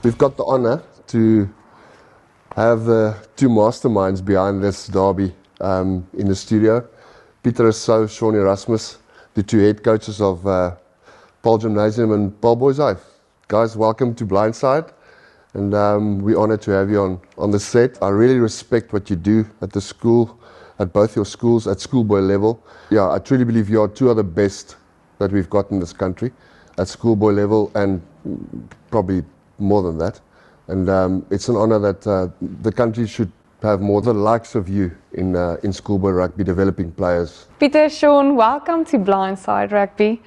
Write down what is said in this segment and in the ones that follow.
We've got the honour to have the two masterminds behind this derby in the studio. Pieter Rossouw, Sean Erasmus, the two head coaches of Paul Gymnasium and Paul Blindside. Guys, welcome to Blindside, and we're honoured to have you on the set. I really respect what you do at the school, at both your schools, at schoolboy level. Yeah, I truly believe you are two of the best that we've got in this country, at schoolboy level and probably more than that. And it's an honour that the country should have more the likes of you in schoolboy rugby, developing players. Pieter, Sean, welcome to Blindside Rugby.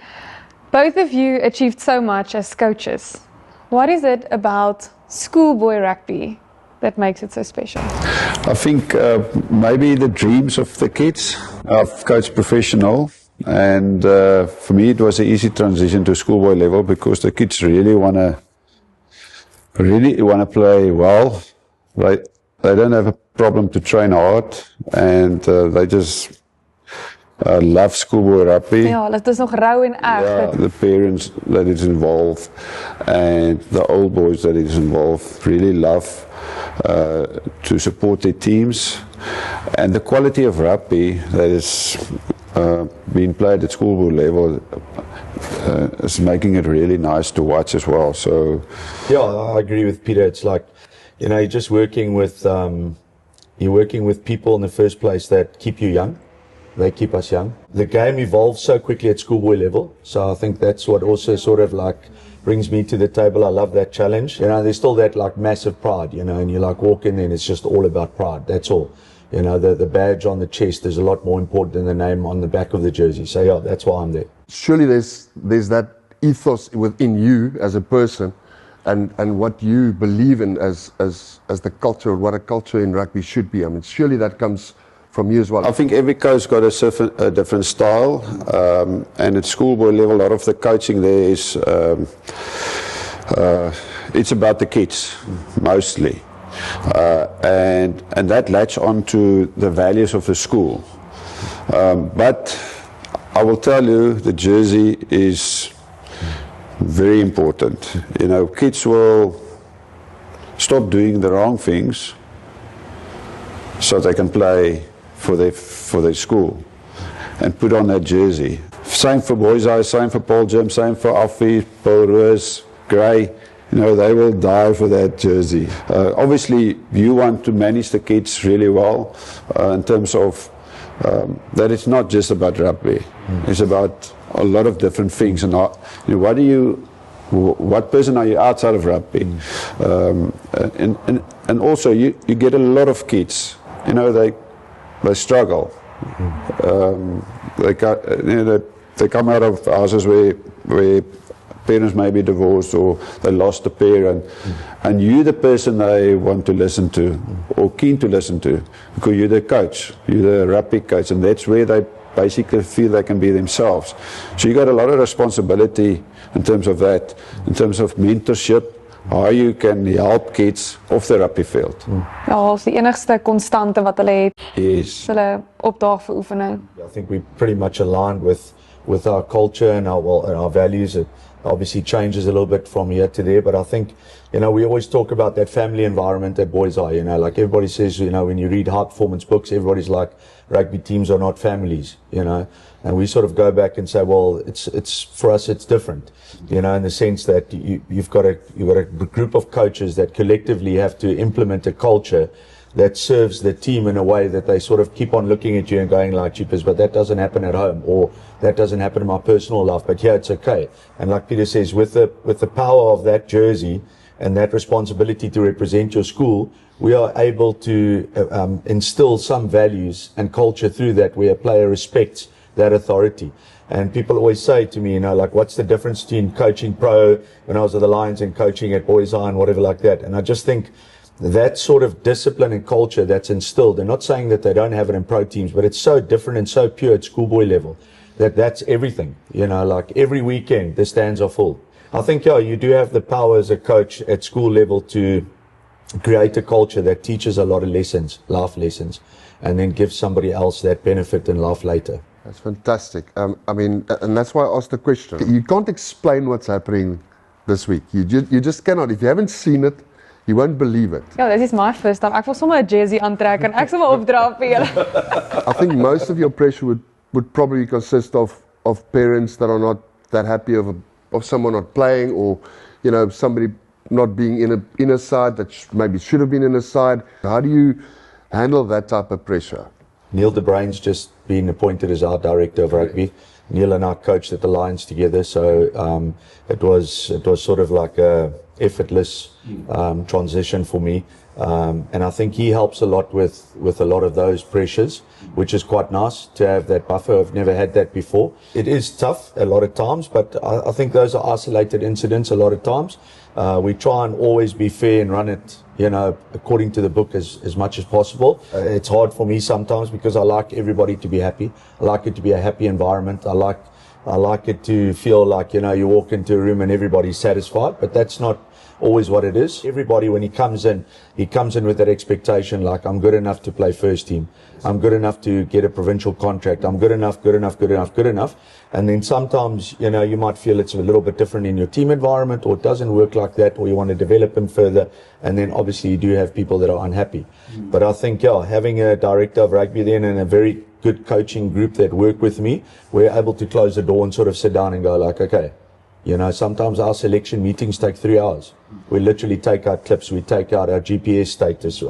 Both of you achieved so much as coaches. What is it about schoolboy rugby that makes it so special? I think maybe the dreams of the kids. I've coached professional, and for me it was an easy transition to schoolboy level because the kids really want to play well. Right? They don't have a problem to train hard, and they just love schoolboy rugby. Ja, dit is nog rauw en erg. Yeah, the parents that is involved and the old boys that is involved really love to support their teams, and the quality of rugby that is being played at schoolboy level is making it really nice to watch as well. So yeah, I agree with Pieter. It's like, you're just working with people in the first place that keep you young. They keep us young. The game evolves so quickly at schoolboy level, so I think that's what also sort of like brings me to the table. I love that challenge. There's still that like massive pride, and you like walk in there and it's just all about pride. That's all. The badge on the chest is a lot more important than the name on the back of the jersey. So yeah, that's why I'm there. Surely there's that ethos within you as a person, and what you believe in as the culture, what a culture in rugby should be. I mean, surely that comes from you as well. I think every coach got a different style, and at schoolboy level, a lot of the coaching there is it's about the kids mostly, and that latch on to the values of the school. But I will tell you, the jersey is very important. Kids will stop doing the wrong things so they can play for their school and put on that jersey. Same for Blindside, same for Paul Jim, same for Alfie, Paul Roos, Gray. They will die for that jersey. Obviously, you want to manage the kids really well in terms of that it's not just about rugby. It's about a lot of different things. And what person are you outside of rugby? And also, you get a lot of kids. They struggle. They come out of houses where parents may be divorced or they lost a parent, and you're the person they want to listen to or keen to listen to because you're the coach, you're the rugby coach, and that's where they basically feel they can be themselves. So you got a lot of responsibility in terms of that, in terms of mentorship, how you can help kids off the rugby field. Ja, is die enigste konstante wat hulle het. Yes. Hulle opdaag vir oefening. I think we're pretty much aligned with our culture and our values. It obviously changes a little bit from here to there, but I think, we always talk about that family environment that boys are, like everybody says, when you read high performance books, everybody's like, rugby teams are not families, and we sort of go back and say, well, it's for us, it's different, in the sense that you've got a group of coaches that collectively have to implement a culture that serves the team in a way that they sort of keep on looking at you and going like, cheapers, but that doesn't happen at home, or that doesn't happen in my personal life, but yeah, it's okay. And like Pieter says, with the power of that jersey and that responsibility to represent your school, we are able to instill some values and culture through that where a player respects that authority. And people always say to me, like, what's the difference between coaching pro when I was at the Lions and coaching at Blindside and whatever like that. And I just think that sort of discipline and culture that's instilled, they're not saying that they don't have it in pro teams, but it's so different and so pure at schoolboy level that's everything. Like every weekend the stands are full. I think, you do have the power as a coach at school level to create a culture that teaches a lot of lessons, life lessons, and then gives somebody else that benefit and laugh later. That's fantastic. And that's why I asked the question. You can't explain what's happening this week. You just cannot. If you haven't seen it, you won't believe it. Ja, this is my first time. Ek wil sommer 'n jersey aantrek en ek sommer opdra vir julle. I think most of your pressure would probably consist of parents that are not that happy of someone not playing, or somebody not being in a side that maybe should have been in a side. How do you handle that type of pressure? Neil de Bruyn's just been appointed as our director of rugby. Neil and I coached at the Lions together, so it was sort of like a effortless transition for me, and I think he helps a lot with a lot of those pressures, which is quite nice to have that buffer. I've never had that before. It is tough a lot of times, but I think those are isolated incidents a lot of times. We try and always be fair and run it, according to the book as much as possible. It's hard for me sometimes because I like everybody to be happy. I like it to be a happy environment. I like it to feel like, you walk into a room and everybody's satisfied, but that's not always what it is. Everybody, when he comes in with that expectation, like, I'm good enough to play first team. I'm good enough to get a provincial contract. I'm good enough. And then sometimes, you might feel it's a little bit different in your team environment, or it doesn't work like that, or you want to develop him further. And then obviously you do have people that are unhappy. But I think, having a director of rugby then and a very good coaching group that work with me, we're able to close the door and sort of sit down and go like, okay, sometimes our selection meetings take 3 hours. We literally take out clips, we take out our GPS status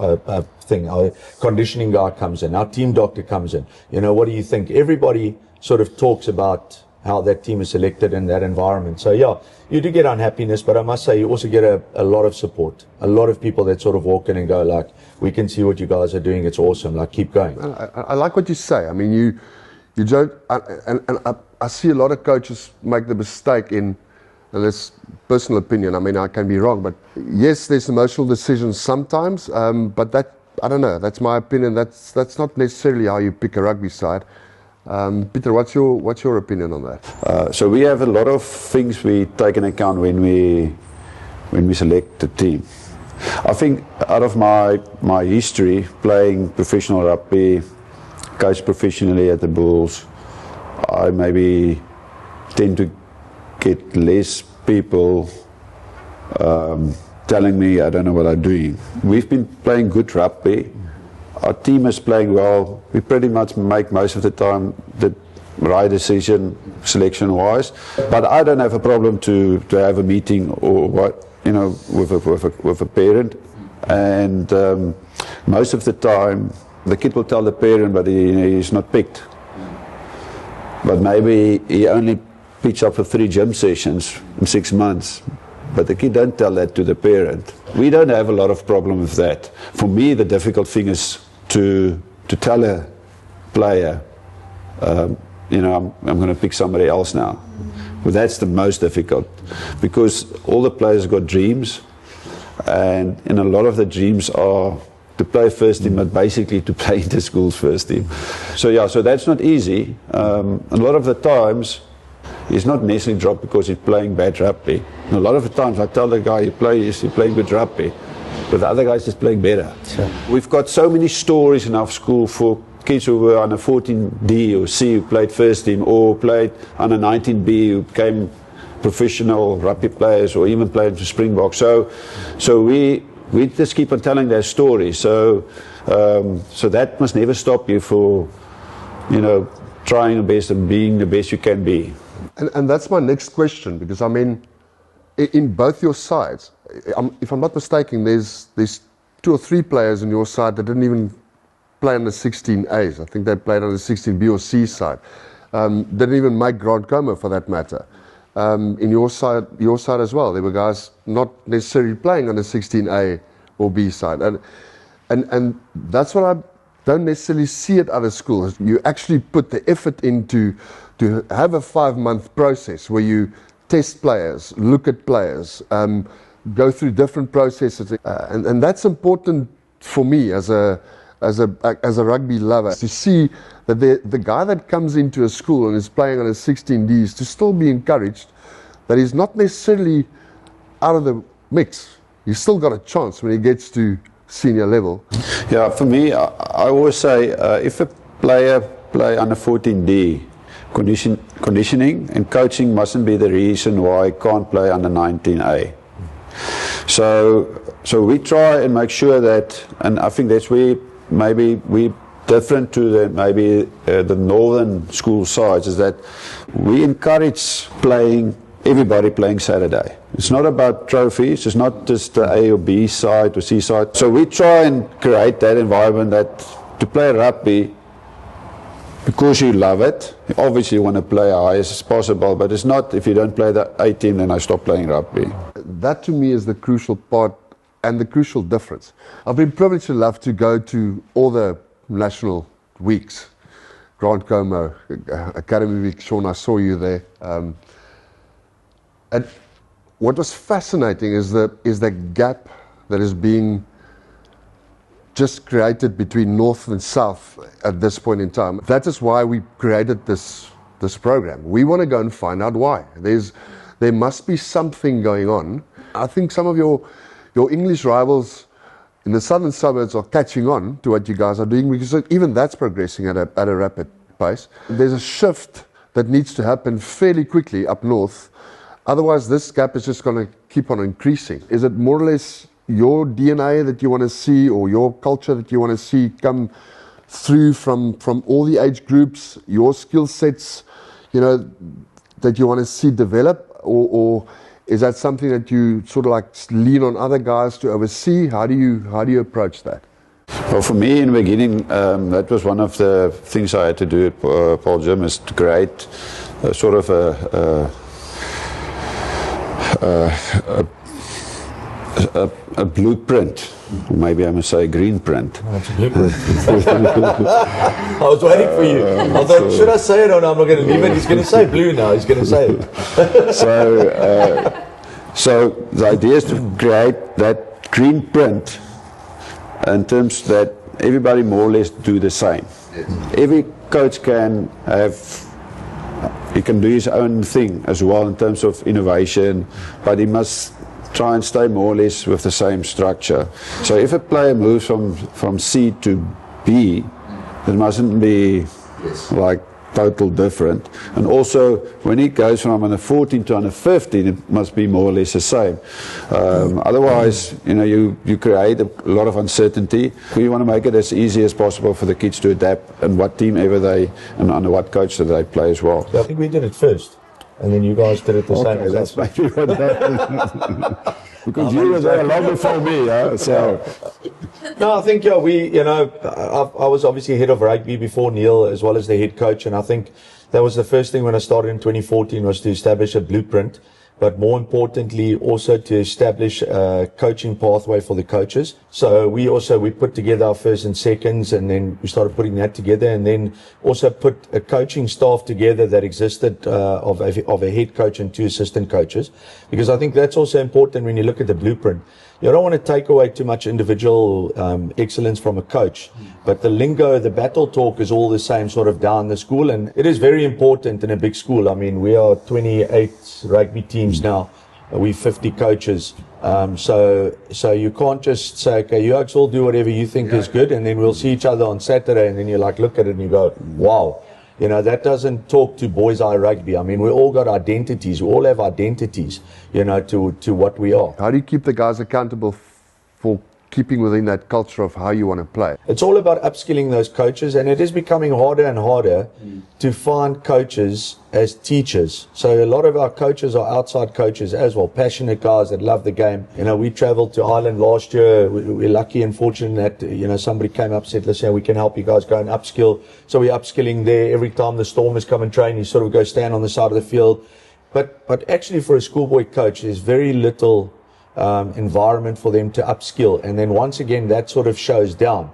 thing, our conditioning guy comes in, our team doctor comes in. What do you think? Everybody sort of talks about how that team is selected in that environment. So you do get unhappiness, but I must say you also get a lot of support. A lot of people that sort of walk in and go like, we can see what you guys are doing, it's awesome, like, keep going. I like what you say. I mean, you don't, and I see a lot of coaches make the mistake in, and it's personal opinion, I mean, I can be wrong, but yes, there's emotional decisions sometimes, but that, I don't know, that's my opinion. That's not necessarily how you pick a rugby side. Pieter, what's your opinion on that? So we have a lot of things we take into account when we select a team. I think out of my history playing professional rugby, coached professionally at the Bulls, I maybe tend to get less people telling me I don't know what I'm doing. We've been playing good rugby. Our team is playing well. We pretty much make most of the time the right decision selection-wise. But I don't have a problem to have a meeting or what, with a parent. And most of the time, the kid will tell the parent, but he's not picked. But maybe he only picks up for 3 gym sessions in 6 months. But the kid don't tell that to the parent. We don't have a lot of problem with that. For me, the difficult thing is to tell a player, I'm going to pick somebody else now. But that's the most difficult, because all the players got dreams, and a lot of the dreams are to play first team, but basically to play in the school's first team. So that's not easy. A lot of the times, he's not necessarily dropped because he's playing bad rugby. And a lot of the times I tell the guy, you're playing good rugby, but the other guy's just playing better. Sure. We've got so many stories in our school for kids who were under 14D or C who played first team, or played under 19B who became professional rugby players, or even played for Springbok. So we just keep on telling their stories. So that must never stop you for, trying your best and being the best you can be. And that's my next question, because I mean, in both your sides, if I'm not mistaken, there's 2 or 3 players in your side that didn't even play on the 16As. I think they played on the 16B or C side. Didn't even make Grand Coma, for that matter. In your side as well, there were guys not necessarily playing on the 16A or B side, and that's what I don't necessarily see at other schools. You actually put the effort into to have a 5-month process where you test players, look at players, go through different processes, and that's important for me as a rugby lover, to see that the guy that comes into a school and is playing on a 16Ds to still be encouraged that he's not necessarily out of the mix. He's still got a chance when he gets to senior level. Yeah, for me, I always say if a player play under 14D conditioning and coaching mustn't be the reason why I can't play under 19A. So we try and make sure that, and I think that's where maybe we different to the northern school sides, is that we encourage everybody playing Saturday. It's not about trophies, it's not just the A or B side or C side. So we try and create that environment that to play rugby, because you love it, obviously you want to play highest as possible, but it's not if you don't play the A team, then I stop playing rugby. That to me is the crucial part and the crucial difference. I've been privileged enough to go to all the national weeks, Grant Como, Academy Week. Sean, I saw you there. And what was fascinating is the gap that is being just created between North and South at this point in time. That is why we created this program. We want to go and find out why. There must be something going on. I think some of your English rivals in the southern suburbs are catching on to what you guys are doing, because even that's progressing at a rapid pace. There's a shift that needs to happen fairly quickly up north. Otherwise, this gap is just going to keep on increasing. Is it more or less your DNA that you want to see, or your culture that you want to see come through from all the age groups, your skill sets, that you want to see develop, or is that something that you sort of like lean on other guys to oversee? How do you approach that? Well, for me in the beginning, that was one of the things I had to do at Paul Gym, is to create a sort of a blueprint, or maybe I must say a green print. Oh, it's a blueprint. I was waiting for you. I thought, should I say it or no? I'm not going to leave it. He's going to say blue now. He's going to say it. So the idea is to create that green print in terms that everybody more or less do the same. Every coach can he can do his own thing as well in terms of innovation, but he must try and stay more or less with the same structure. So if a player moves from C to B, it mustn't be like total different. And also when he goes from under 14 to under 15, it must be more or less the same. Otherwise, you create a lot of uncertainty. We want to make it as easy as possible for the kids to adapt, and what team ever and under what coach that they play as well. I think we did it first, and then you guys did it the same as us. That's maybe what happened. Because you were there long before me, so. No, I think I was obviously head of rugby before Neil, as well as the head coach, and I think that was the first thing when I started in 2014, was to establish a blueprint, but more importantly also to establish a coaching pathway for the coaches. So we put together our first and seconds, and then we started putting that together, and then also put a coaching staff together that existed of a head coach and 2 assistant coaches, because I think that's also important when you look at the blueprint. You don't want to take away too much individual excellence from a coach, but the lingo, the battle talk is all the same sort of down the school, and it is very important in a big school. I mean, we are 28 rugby teams now, we're 50 coaches, so you can't just say, okay, you all do whatever you think is good, and then we'll see each other on Saturday, and then you look at it and you go, wow. That doesn't talk to boys' eye rugby. I mean, we all got identities. We all have identities, to what we are. How do you keep the guys accountable for keeping within that culture of how you want to play? It's all about upskilling those coaches, and it is becoming harder and harder to find coaches as teachers. So a lot of our coaches are outside coaches as well, passionate guys that love the game. We traveled to Ireland last year. We're lucky and fortunate that, somebody came up and said, listen, we can help you guys go and upskill. So we're upskilling there. Every time the Stormers come and train, you sort of go stand on the side of the field. But actually for a schoolboy coach, there's very little environment for them to upskill, and then once again that sort of shows down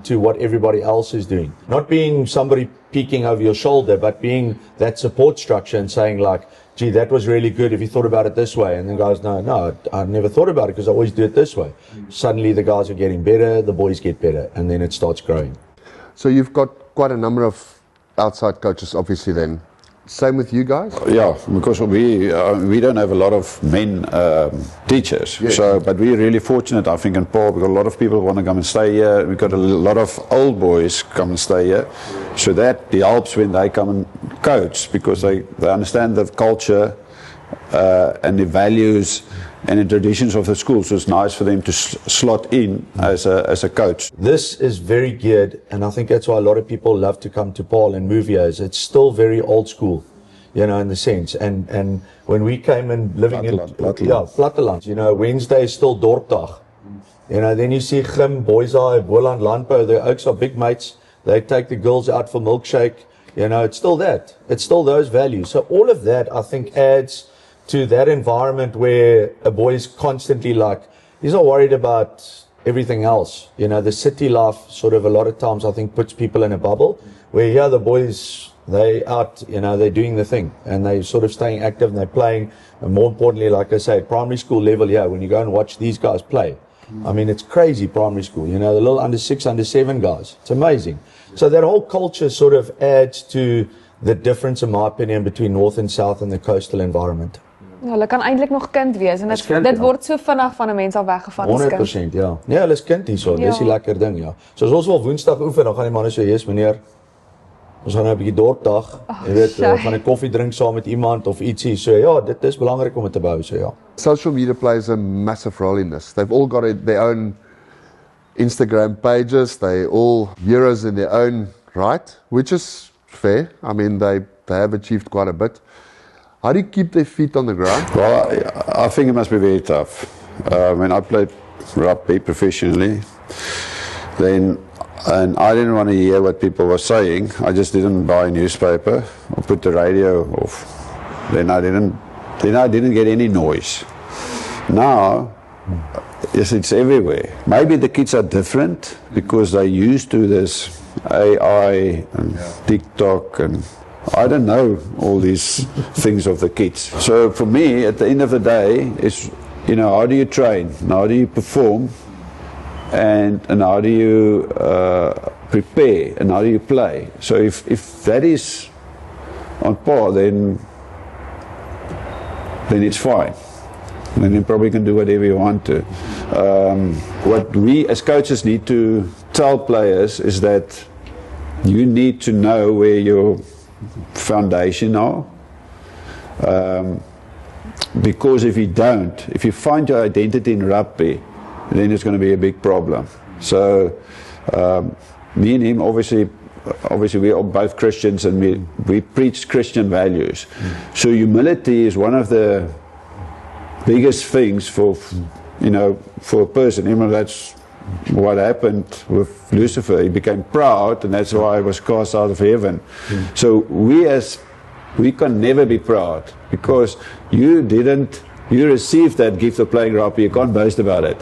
to what everybody else is doing. Not being somebody peeking over your shoulder, but being that support structure and saying gee, that was really good if you thought about it this way, and the guys, no, I never thought about it because I always do it this way. Suddenly the guys are getting better, the boys get better, and then it starts growing. So you've got quite a number of outside coaches obviously then. Same with you guys? Yeah, because we don't have a lot of men teachers. Yes. But we're really fortunate, I think, in Paul, because a lot of people want to come and stay here. We've got a lot of old boys come and stay here. So that helps when they come and coach, because they understand the culture and the values and the traditions of the school. So it's nice for them to slot in as a coach. This is very geared, and I think that's why a lot of people love to come to Paul and move here. Is it's still very old school, you know, in the sense. And when we came in living Platteland, you know, Wednesday is still dorpdag. You know, then you see Grim, Boysay, Boland, Landbou, the Oaks are big mates. They take the girls out for milkshake. You know, it's still that. It's still those values. So all of that, I think, adds to that environment where a boy is constantly like, he's not worried about everything else. You know, the city life sort of a lot of times I think puts people in a bubble, where here the boys, they out, you know, they're doing the thing and they sort of staying active and they're playing. And more importantly, like I say, primary school level here, when you go and watch these guys play, I mean, it's crazy primary school, you know, the little under 6, under 7 guys. It's amazing. So that whole culture sort of adds to the difference, in my opinion, between north and south and the coastal environment. Ja, hulle kan eintlik nog kind wees en As kind, dit ja. word so vinnig van 'n mens af weggevat as kind. 100%, ja. Ja, hulle is kind hierso. Dis die lekker ding, ja. So as ons wel Woensdag oefen, dan gaan die manne so, "Jesus meneer, ons gaan nou 'n bietjie dorpdag. Jy weet, gaan 'n koffie drink saam met iemand of ietsie." So ja, dit is belangrik om dit te bou, so ja. Social media plays a massive role in this. They've all got their own Instagram pages. They're all heroes in their own right, which is fair. I mean, they have achieved quite a bit. How do you keep their feet on the ground? Well, I think it must be very tough. When I played rugby professionally, and I didn't want to hear what people were saying. I just didn't buy a newspaper or put the radio off. Then I didn't get any noise. Now, yes, it's everywhere. Maybe the kids are different because they're used to this AI and TikTok and I don't know all these things of the kids. So for me, at the end of the day, is, you know, how do you train? And how do you perform? And how do you prepare? And how do you play? So if that is on par, then it's fine. Then you probably can do whatever you want to. What we as coaches need to tell players is that you need to know where your foundation are, because if you find your identity in rugby, then it's going to be a big problem. So me and him, obviously we are both Christians and we preach Christian values. So humility is one of the biggest things for a person. You know, that's what happened with Lucifer. He became proud, and that's why he was cast out of heaven. So we can never be proud, because you received that gift of playing rugby. You can't boast about it.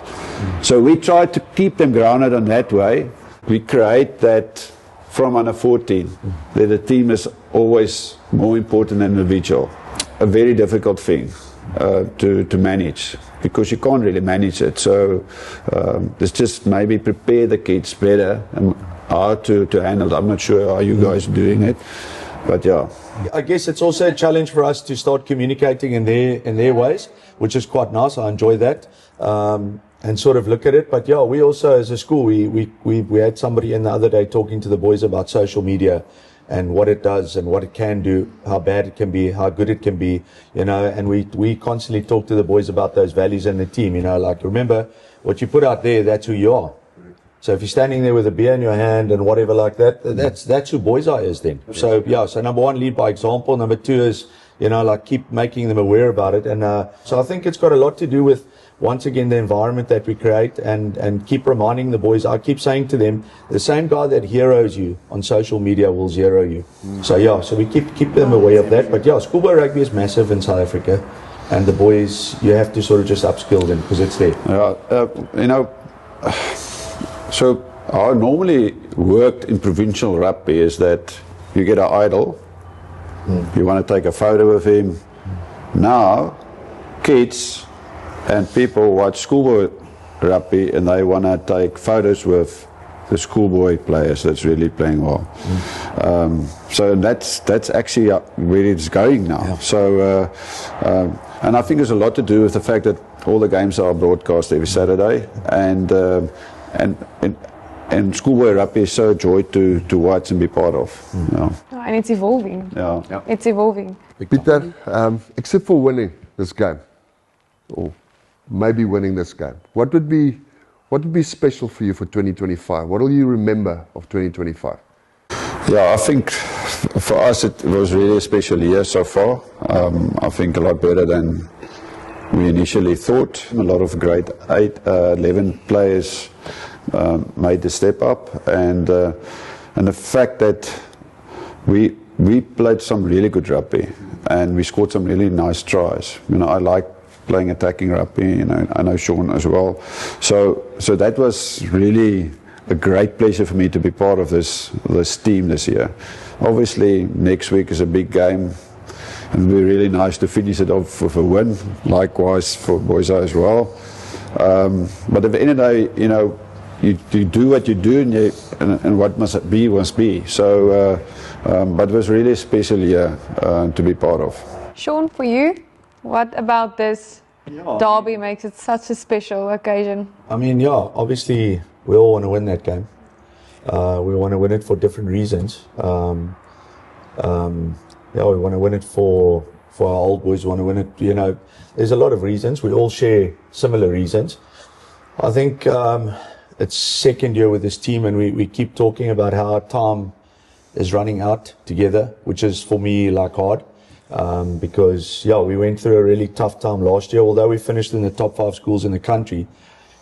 So we try to keep them grounded on that way. We create that from under 14, that the team is always more important than the individual. A very difficult thing to manage, because you can't really manage it. So let's just maybe prepare the kids better and how to handle it. I'm not sure how you guys are doing it, but yeah. I guess it's also a challenge for us to start communicating in their ways, which is quite nice. I enjoy that, and sort of look at it. But yeah, we also as a school, we had somebody in the other day talking to the boys about social media and what it does and what it can do, how bad it can be, how good it can be, you know, and we constantly talk to the boys about those values in the team, you know, like, remember, what you put out there, that's who you are. So if you're standing there with a beer in your hand and whatever like that, that's who Blindside is then. So yeah, so number one, lead by example. Number two is, you know, like, keep making them aware about it. And so I think it's got a lot to do with, once again, the environment that we create, and keep reminding the boys. I keep saying to them, the same guy that heroes you on social media will zero you. So yeah, so we keep them aware of that. But yeah, schoolboy rugby is massive in South Africa, and the boys, you have to sort of just upskill them because it's there. You know, so how I normally worked in provincial rugby is that you get an idol, you want to take a photo with him. Now, kids and people watch schoolboy rugby and they want to take photos with the schoolboy players that's really playing well. So that's actually where it's going now. Yeah. So, and I think there's a lot to do with the fact that all the games are broadcast every Saturday, and schoolboy rugby is so a joy to watch and be part of. Yeah. And it's evolving. Yeah. It's evolving. Pieter, except for winning this game, or maybe winning this game, what would be special for you for 2025? What will you remember of 2025? Yeah, I think for us it was really a special year so far. I think a lot better than we initially thought. A lot of grade 11 players made the step up, and the fact that we played some really good rugby and we scored some really nice tries. I like playing attacking rugby, I know Sean as well. So that was really a great pleasure for me to be part of this team this year. Obviously, next week is a big game, and it'll be really nice to finish it off with a win. Likewise for Boise as well. But at the end of the day, you do what you do, and what must be. So, but it was really a special year to be part of. Sean, for you, what about this derby makes it such a special occasion? I mean, obviously we all want to win that game. We want to win it for different reasons. We want to win it for our old boys. We want to win it. There's a lot of reasons. We all share similar reasons. I think it's second year with this team, and we keep talking about how our time is running out together, which is for me like hard. Because we went through a really tough time last year. Although we finished in the top 5 schools in the country,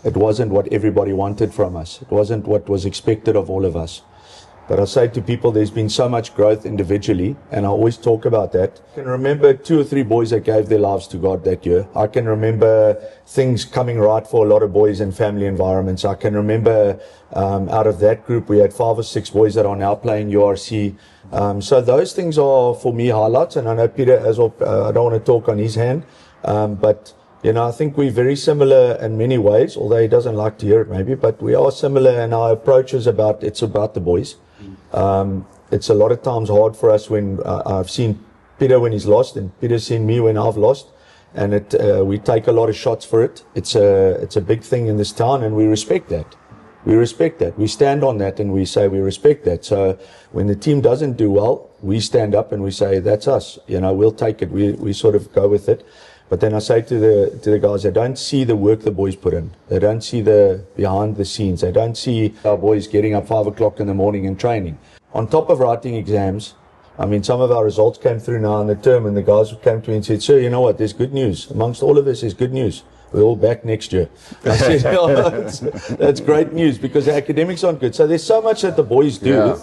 it wasn't what everybody wanted from us. It wasn't what was expected of all of us. But I say to people, there's been so much growth individually, and I always talk about that. I can remember 2 or 3 boys that gave their lives to God that year. I can remember things coming right for a lot of boys in family environments. I can remember out of that group, we had 5 or 6 boys that are now playing URC. So those things are, for me, highlights. And I know Pieter, I don't want to talk on his hand, but I think we're very similar in many ways, although he doesn't like to hear it maybe, but we are similar in our approaches it's about the boys. It's a lot of times hard for us when I've seen Pieter when he's lost, and Pieter's seen me when I've lost, and we take a lot of shots for it. It's a big thing in this town, and we respect that. We stand on that, and we say we respect that. So when the team doesn't do well, we stand up and we say, that's us. We'll take it. We sort of go with it. But then I say to the guys, they don't see the work the boys put in. They don't see the behind the scenes. They don't see our boys getting up 5 o'clock in the morning and training. On top of writing exams, I mean, some of our results came through now in the term, and the guys came to me and said, sir, you know what, there's good news. Amongst all of this is good news. We're all back next year. I said, that's great news, because the academics aren't good. So there's so much that the boys do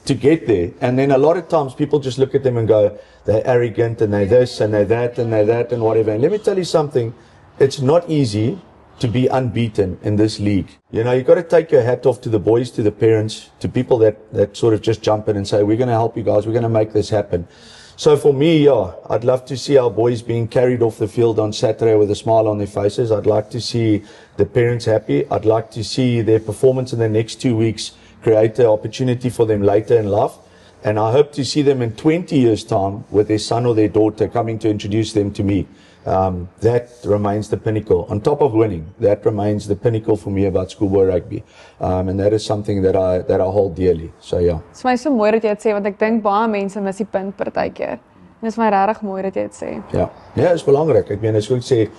to get there. And then a lot of times people just look at them and go, they're arrogant, and they're this, and they're that, and they're that, and whatever. And let me tell you something, it's not easy to be unbeaten in this league. You've got to take your hat off to the boys, to the parents, to people that sort of just jump in and say, we're going to help you guys, we're going to make this happen. So for me, I'd love to see our boys being carried off the field on Saturday with a smile on their faces. I'd like to see the parents happy. I'd like to see their performance in the next 2 weeks create an opportunity for them later in life. And I hope to see them in 20 years' time with their son or their daughter coming to introduce them to me. That remains the pinnacle. On top of winning, that remains the pinnacle for me about schoolboy rugby. And that is something that I hold dearly. So yeah. Dit is my so mooi dat jy dit sê, want ek dink baie mense mis die punt partykeer. En dit is my regtig mooi dat jy dit sê. Ja, is belangrik. Ek meen, as ek sê,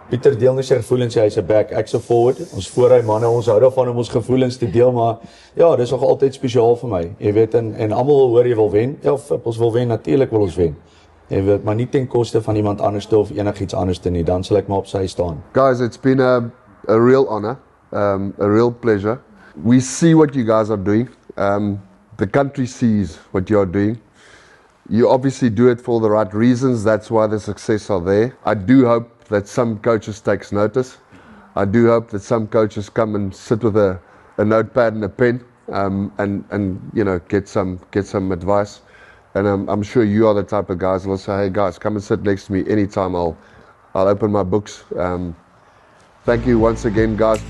Pieter deel nie sy gevoelens, hy's 'n back, ek's 'n forward. Ons voorry manne, ons hou daarvan om ons gevoelens te deel, maar dis nog altyd spesiaal vir my. Jy weet, en almal hoor jy wil wen. Ja, ons wil wen, natuurlik wil ons wen. Jy weet, maar nie ten koste van iemand anders of enigiets anders te nie. Dan sal ek maar op sy staan. Guys, it's been a real honor, a real pleasure. We see what you guys are doing. The country sees what you are doing. You obviously do it for the right reasons. That's why the success are there. I do hope that some coaches takes notice. I do hope that some coaches come and sit with a notepad and a pen, and get some advice. And I'm sure you are the type of guys that will say, hey guys, come and sit next to me anytime. I'll open my books. Thank you once again, guys.